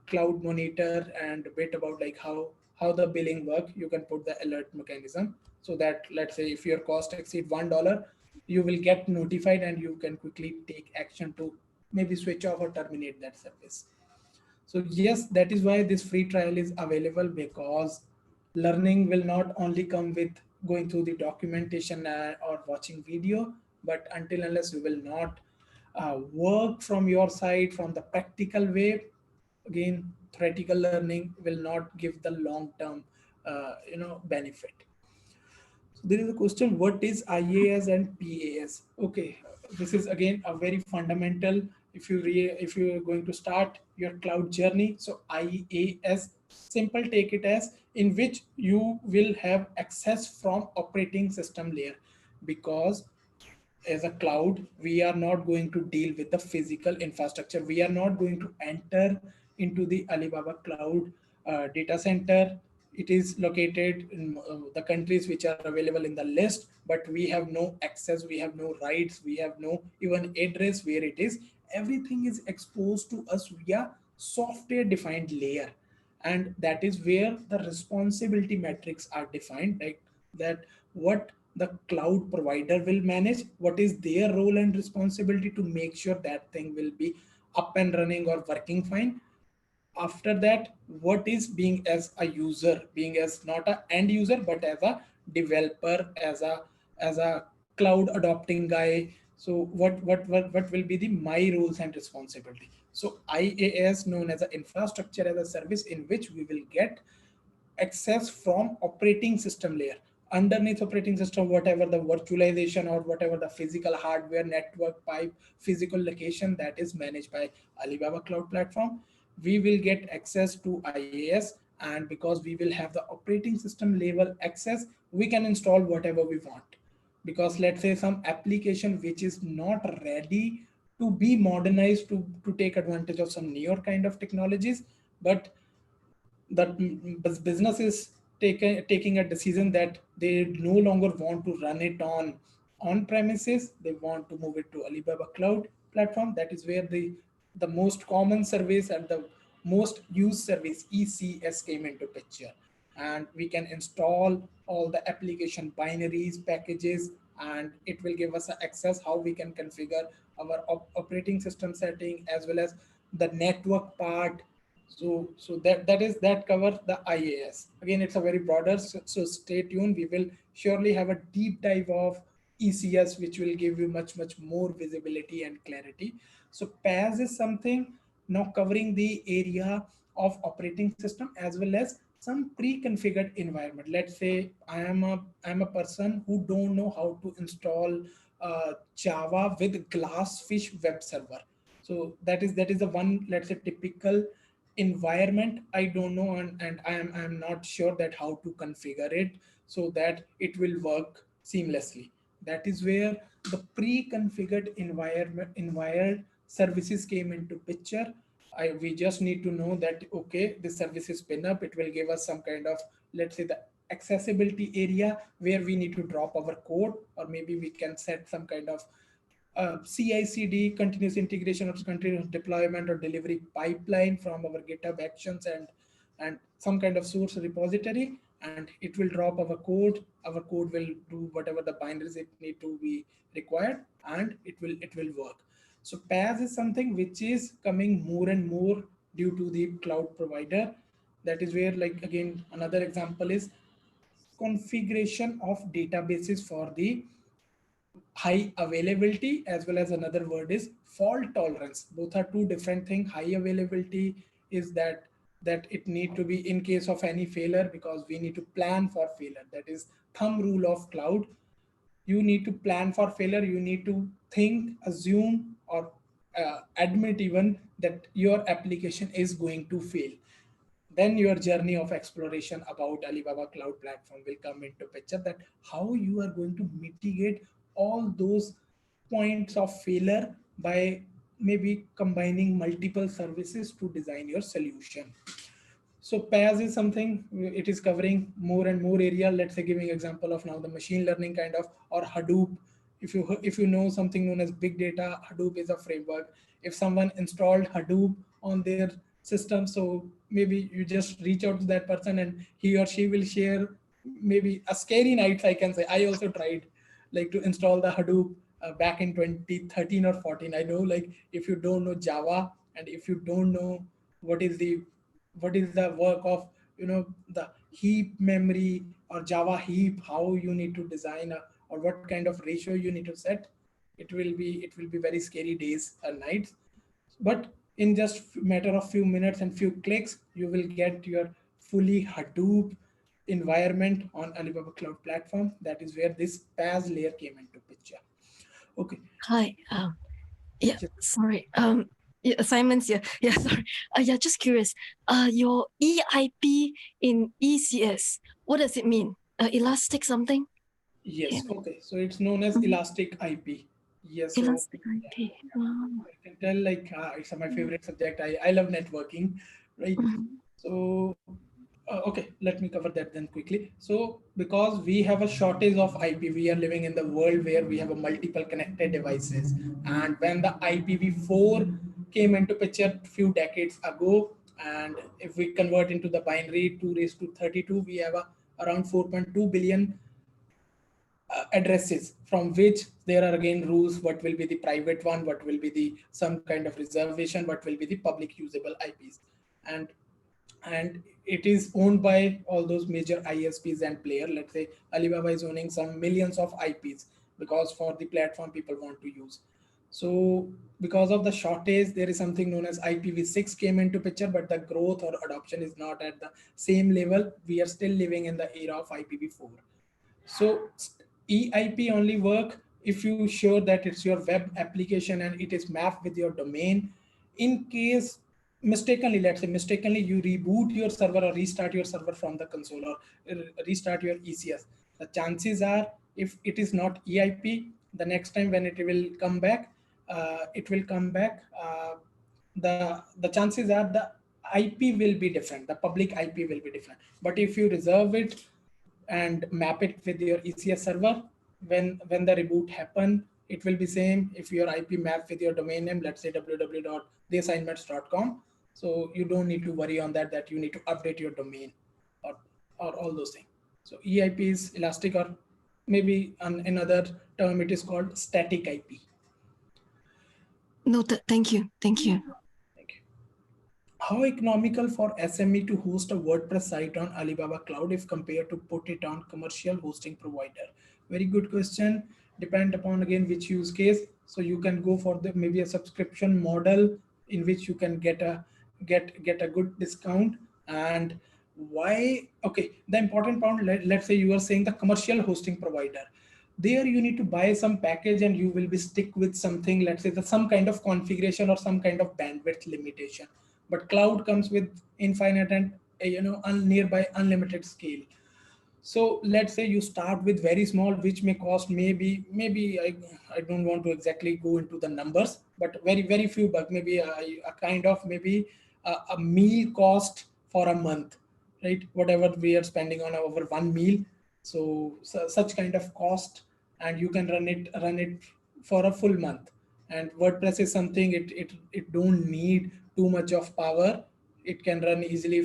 cloud monitor and a bit about like how the billing work. You can put the alert mechanism, so that let's say if your cost exceed $1, you will get notified and you can quickly take action to maybe switch off or terminate that service. So yes, that is why this free trial is available, because learning will not only come with going through the documentation or watching video, but until unless you will not work from your side from the practical way, again theoretical learning will not give the long term benefit. So there is a question: what is IAS and PAS? Okay, this is again a very fundamental. If you are going to start your cloud journey, so IAS, simple take it as in which you will have access from operating system layer, because as a cloud, we are not going to deal with the physical infrastructure. We are not going to enter into the Alibaba cloud data center. It is located in the countries which are available in the list, but we have no access, we have no rights, we have no even address where it is. Everything is exposed to us via software defined layer, and that is where the responsibility metrics are defined, like that what the cloud provider will manage, what is their role and responsibility to make sure that thing will be up and running or working fine. After that, what is being as a user, being as not a end user but as a developer, as a cloud adopting guy. So what will be the my roles and responsibility? So IaaS, known as an infrastructure as a service, in which we will get access from operating system layer. Underneath operating system, whatever the virtualization or whatever the physical hardware, network pipe, physical location, that is managed by Alibaba cloud platform, we will get access to IaaS. And because we will have the operating system level access, we can install whatever we want. Because let's say some application which is not ready to be modernized to take advantage of some newer kind of technologies, but that business is taking a decision that they no longer want to run it on premises, they want to move it to Alibaba cloud platform. That is where the most common service and the most used service ECS came into picture. And we can install all the application binaries packages, and it will give us access how we can configure our operating system setting as well as the network part. So that covers the IAS. Again, it's a very broader. So stay tuned. We will surely have a deep dive of ECS, which will give you much more visibility and clarity. So PaaS is something now covering the area of operating system as well as some pre-configured environment. Let's say I'm a person who don't know how to install Java with Glassfish web server. So that is the one, let's say, typical environment I don't know, and I'm not sure that how to configure it so that it will work seamlessly. That is where the pre-configured environment services came into picture. We just need to know that okay, this service is spin up, it will give us some kind of, let's say, the accessibility area where we need to drop our code, or maybe we can set some kind of CI/CD, continuous integration or continuous deployment or delivery pipeline from our GitHub Actions and some kind of source repository. and it will drop our code. Our code will do whatever the binaries it need to be required, and it will work. So PaaS is something which is coming more and more due to the cloud provider. That is where, like, again, another example is configuration of databases for the high availability, as well as another word is fault tolerance. Both are two different things. High availability is that it need to be in case of any failure, because we need to plan for failure. That is thumb rule of cloud. You need to plan for failure. You need to think, assume, or admit even that your application is going to fail. Then your journey of exploration about Alibaba cloud platform will come into picture, that how you are going to mitigate all those points of failure by maybe combining multiple services to design your solution. So PaaS is something, it is covering more and more area. Let's say, giving example of now the machine learning kind of, or Hadoop. If you know something known as big data, Hadoop is a framework. If someone installed Hadoop on their system, so maybe you just reach out to that person and he or she will share maybe a scary nights, I can say. I also tried, like, to install the Hadoop back in 2013 or 14. I know, like, if you don't know Java, and if you don't know what is the work of, the heap memory or Java heap, how you need to design or what kind of ratio you need to set, it will be very scary days and nights. But in just matter of few minutes and few clicks, you will get your fully Hadoop environment on Alibaba cloud platform. That is where this PaaS layer came into picture. Okay. Hi. Yeah. Sorry. Yeah, Simon's here. Yeah. Sorry. Yeah. Just curious. Your EIP in ECS. What does it mean? Elastic something? Yes, Can okay. So it's known as mhm. Elastic IP. Yes, so Elastic IP. I can tell, like, it's my favorite subject. I love networking, right? Mhm. So okay, let me cover that then quickly. So because we have a shortage of IP, we are living in the world where we have a multiple connected devices. And when the IPv4 came into picture few decades ago, and if we convert into the binary 2 raised to 32, we have around 4.2 billion addresses, from which there are again rules: what will be the private one, what will be the some kind of reservation, what will be the public usable IPs. And and it is owned by all those major ISPs and player. Let's say Alibaba is owning some millions of IPs, because for the platform people want to use. So because of the shortage, there is something known as IPv6 came into picture, but the growth or adoption is not at the same level. We are still living in the era of IPv4. So EIP only work if you sure that it's your web application and it is mapped with your domain. In case mistakenly, let's say mistakenly, you reboot your server or restart your server from the console, or restart your ECS, the chances are, if it is not EIP, the next time when it will come back, it will come back. The chances are the IP will be different. The public IP will be different. But if you reserve it and map it with your ECS server, when the reboot happen, it will be same. If your IP map with your domain name, let's say www.theassignments.com, so you don't need to worry on that you need to update your domain, or all those things. So EIP is elastic, or maybe another term, it is called static IP. Noted. Thank you. Thank you. Thank you. How economical for SME to host a WordPress site on Alibaba Cloud if compared to put it on commercial hosting provider? Very good question. Depend upon again which use case. So you can go for the maybe a subscription model in which you can get a good discount. And why? Okay, the important point. Let's say you are saying the commercial hosting provider. There you need to buy some package and you will be stick with something. Let's say that some kind of configuration or some kind of bandwidth limitation. But cloud comes with infinite and nearby unlimited scale. So let's say you start with very small, which may cost maybe I don't want to exactly go into the numbers, but very few bucks, maybe a kind of maybe a meal cost for a month, right? Whatever we are spending on our one meal, so such kind of cost, and you can run it for a full month. And WordPress is something, it don't need too much of power. It can run easily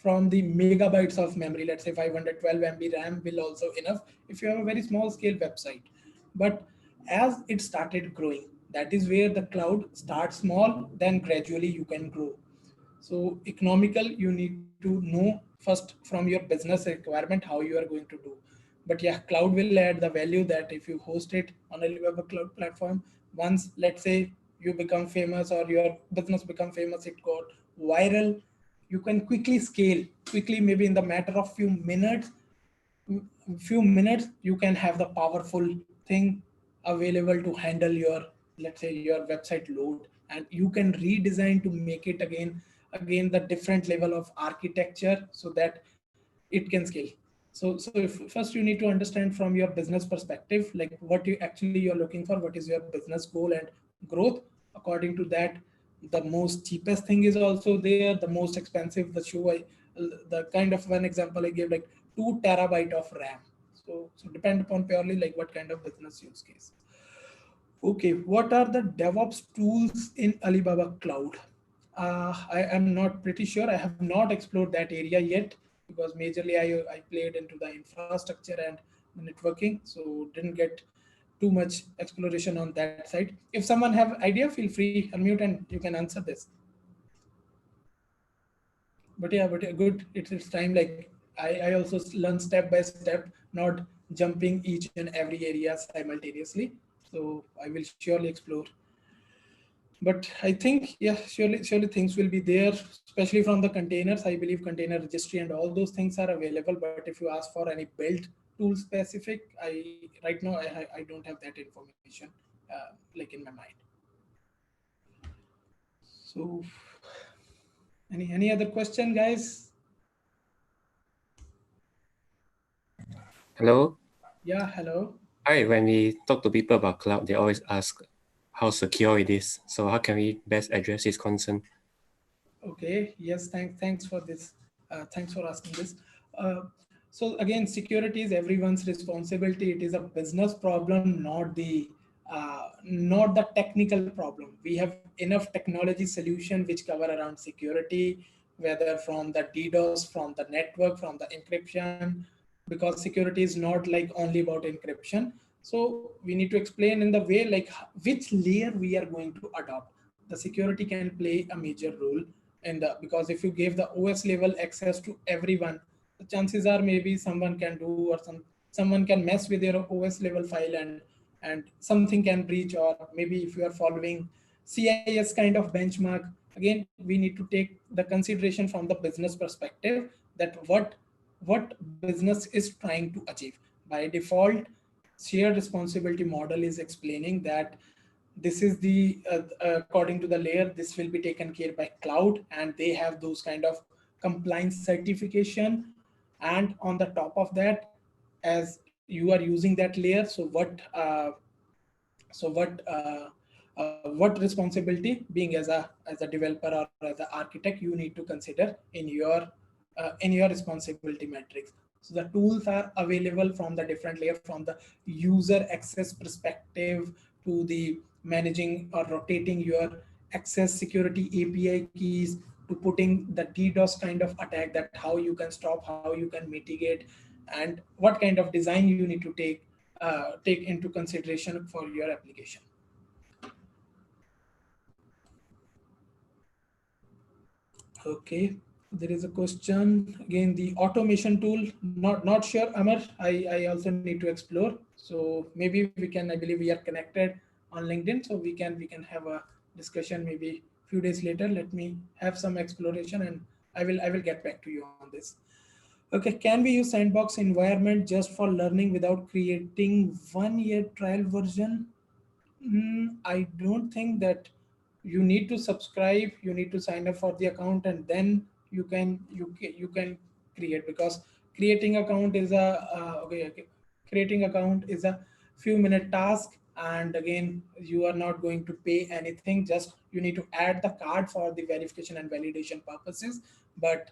from the megabytes of memory. Let's say 512 MB RAM will also enough if you have a very small scale website. But as it started growing, that is where the cloud starts small, then gradually you can grow. So economical, you need to know first from your business requirement how you are going to do. But yeah, cloud will add the value that if you host it on Alibaba cloud platform, once let's say you become famous or your business become famous, it got viral, you can quickly scale quickly, maybe in the matter of few minutes you can have the powerful thing available to handle your, let's say, your website load, and you can redesign to make it again the different level of architecture so that it can scale. So if first you need to understand from your business perspective, like what you actually you're looking for, what is your business goal and growth. According to that, the most cheapest thing is also there, the most expensive, the kind of one example I gave, like 2 terabyte of RAM. So depend upon purely like what kind of business use case. Okay, what are the DevOps tools in Alibaba Cloud? I am not pretty sure. I have not explored that area yet because majorly I played into the infrastructure and the networking, so didn't get too much exploration on that side. If someone have idea, feel free, unmute and you can answer this. But yeah, good. It's time like I also learn step by step, not jumping each and every area simultaneously. So I will surely explore. But I think, yeah, surely things will be there, especially from the containers. I believe container registry and all those things are available. But if you ask for any build tool specific, I right now I don't have that information like in my mind. So any other question, guys? Hello. Yeah, hello. Hi. When we talk to people about cloud, they always ask how secure it is. So how can we best address this concern? Okay. Yes. Thanks for this. Thanks for asking this. Uh, so again, security is everyone's responsibility. It is a business problem, not the technical problem. We have enough technology solution which cover around security, whether from the DDoS, from the network, from the encryption, because security is not like only about encryption. So we need to explain in the way like which layer we are going to adopt. The security can play a major role in the, because if you give the OS level access to everyone, the chances are maybe someone can do, or someone can mess with your OS level file, and something can breach. Or maybe if you are following CIS kind of benchmark, again we need to take the consideration from the business perspective, that what business is trying to achieve. By default, shared responsibility model is explaining that this is the according to the layer, this will be taken care by cloud, and they have those kind of compliance certification. And on the top of that, as you are using that layer, what responsibility, being as a developer or as an architect, you need to consider in your responsibility matrix. So the tools are available from the different layer, from the user access perspective to the managing or rotating your access security API keys, to putting the DDoS kind of attack, that how you can stop, how you can mitigate, and what kind of design you need to take into consideration for your application. Okay, there is a question again. The automation tool, not sure, Amar. I also need to explore. So maybe we can. I believe we are connected on LinkedIn, so we can have a discussion maybe few days later. Let me have some exploration, and I will get back to you on this. Okay, can we use sandbox environment just for learning without creating 1 year trial version? I don't think that you need to subscribe. You need to sign up for the account, and then you can create, because creating account is a okay. Creating account is a few-minute task, and again, you are not going to pay anything. Just you need to add the card for the verification and validation purposes. But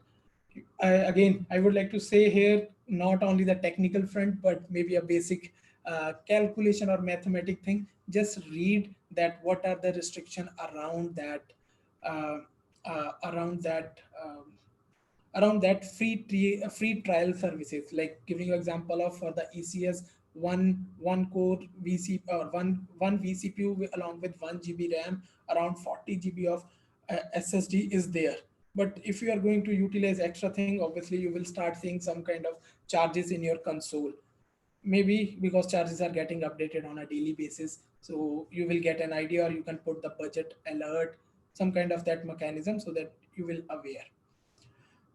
I would like to say here, not only the technical front, but maybe a basic calculation or mathematic thing. Just read that what are the restriction uh, around that around that free trial services, like giving you example of for the ECS, one core VC or one vCPU along with 1 GB RAM, around 40 GB of SSD is there. But if you are going to utilize extra thing, obviously you will start seeing some kind of charges in your console, maybe because charges are getting updated on a daily basis. So you will get an idea, or you can put the budget alert, some kind of that mechanism, so that you will aware.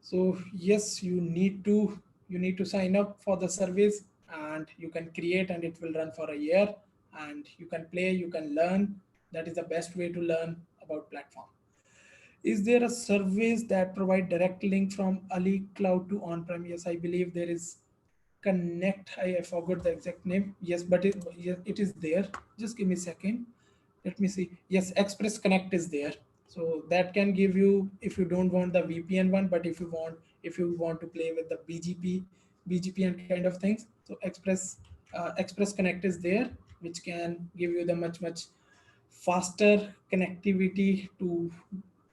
So yes, you need to sign up for the service, and you can create, and it will run for a year, and you can play, you can learn. That is the best way to learn about platform. Is there a service that provide direct link from Ali Cloud to on-prem? Yes, I believe there is Connect. I forgot the exact name. Yes, but it is there. Just give me a second. Let me see. Yes, Express Connect is there. So that can give you, if you don't want the VPN one, but if you want to play with the BGP and kind of things. So Express Connect is there, which can give you the much faster connectivity to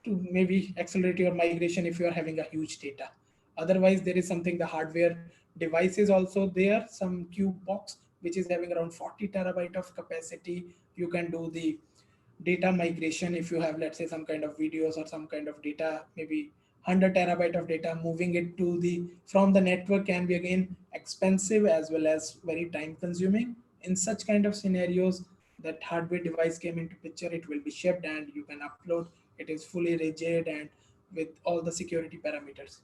maybe accelerate your migration if you are having a huge data. Otherwise, there is something, the hardware device is also there, some cube box which is having around 40 terabyte of capacity. You can do the data migration if you have, let's say, some kind of videos or some kind of data, maybe 100 terabyte of data, moving it to the from the network can be again expensive as well as very time consuming. In such kind of scenarios, that hardware device came into picture, it will be shipped and you can upload. It is fully rigid and with all the security parameters.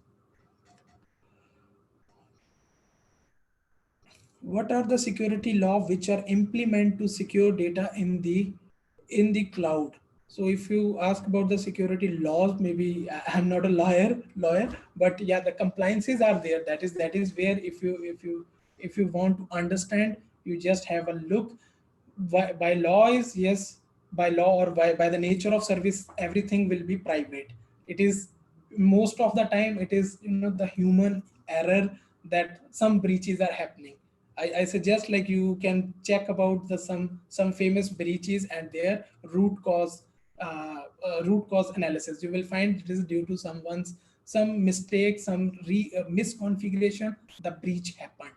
What are the security law which are implement to secure data in the cloud? So if you ask about the security laws, maybe I'm not a lawyer, but yeah, the compliances are there. That is where, if you want to understand, you just have a look. By law is, yes, by law or by the nature of service, everything will be private. It is, most of the time it is, the human error, that some breaches are happening. I suggest, like, you can check about the some famous breaches and their root cause analysis. You will find it is due to someone's some mistake, some misconfiguration, the breach happened.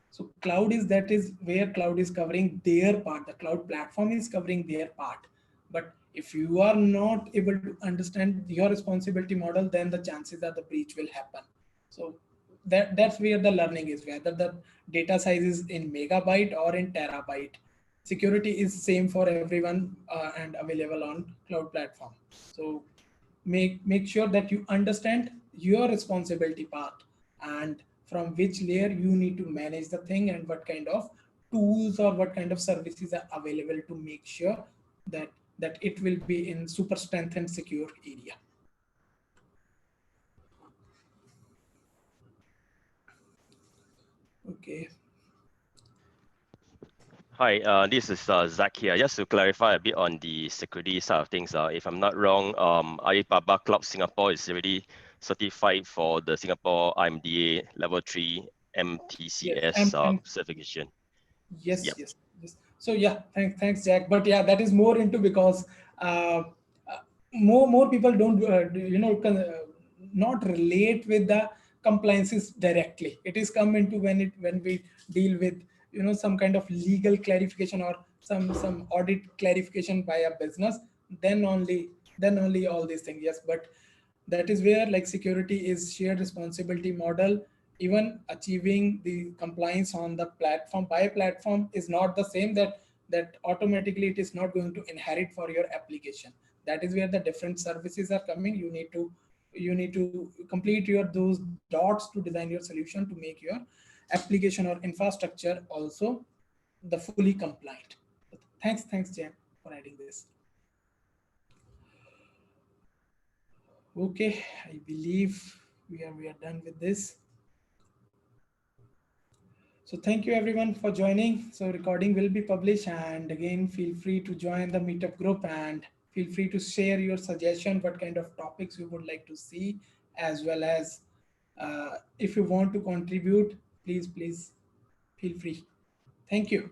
So cloud is, that is where cloud is covering their part. The cloud platform is covering their part. But if you are not able to understand your responsibility model, then the chances are the breach will happen. So that's where the learning is, whether the data size is in megabyte or in terabyte. Security is same for everyone, and available on cloud platform. So make sure that you understand your responsibility part, and from which layer you need to manage the thing, and what kind of tools or what kind of services are available to make sure that it will be in super strength and secure area. Okay. Hi, this is Zach here. Just to clarify a bit on the security side of things, if I'm not wrong, Alibaba Cloud Singapore is already certified for the Singapore IMDA Level 3 Yes, MTCS certification. yes, Yep. yes. So yeah, thanks, Jack. But yeah, that is more into, because uh, more people don't not relate with the compliances directly. It is come into when we deal with, some kind of legal clarification or some audit clarification by a business. Then only all these things. Yes, but that is where, like, security is shared responsibility model. Even achieving the compliance on the platform by platform is not the same, that automatically it is not going to inherit for your application. That is where the different services are coming. You need to complete your those dots to design your solution to make your application or infrastructure also the fully compliant. Thanks, Jack, for adding this. Okay, I believe we are done with this. So thank you everyone for joining. So recording will be published, and again, feel free to join the meetup group, and feel free to share your suggestion, what kind of topics you would like to see, as well as if you want to contribute, please feel free. Thank you.